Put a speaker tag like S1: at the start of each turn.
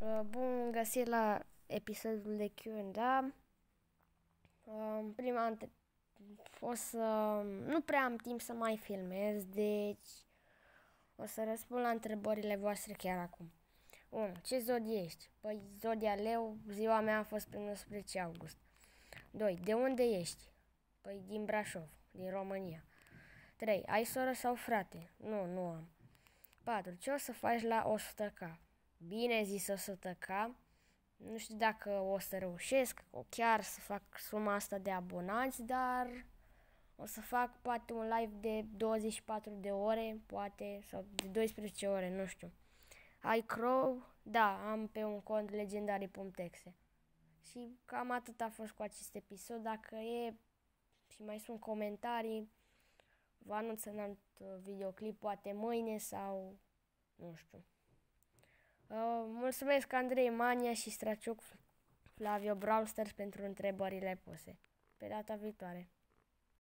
S1: Bun găsit la episodul de Q&A. Prima o să... Nu prea am timp să mai filmez, deci o să răspund la întrebările voastre chiar acum. 1. Ce zodie ești? Păi, zodia Leu, ziua mea a fost pe 11 august. 2. De unde ești? Păi, din Brașov, din România. 3. Ai soră sau frate? Nu am. 4. Ce o să faci la 100k? Bine zis 100k. Nu știu dacă o să reușesc chiar să fac suma asta de abonați, dar o să fac poate un live de 24 de ore, poate, sau de 12 ore, nu știu. Ai Crow? Da, am pe un cont legendary.exe. Și cam atât a fost cu acest episod. Dacă e și mai sunt comentarii, vă anunț în alt videoclip, poate mâine sau nu știu. Mulțumesc Andrei Mania și Straciuc Flavio Brawlstars pentru întrebările puse. Pe data viitoare!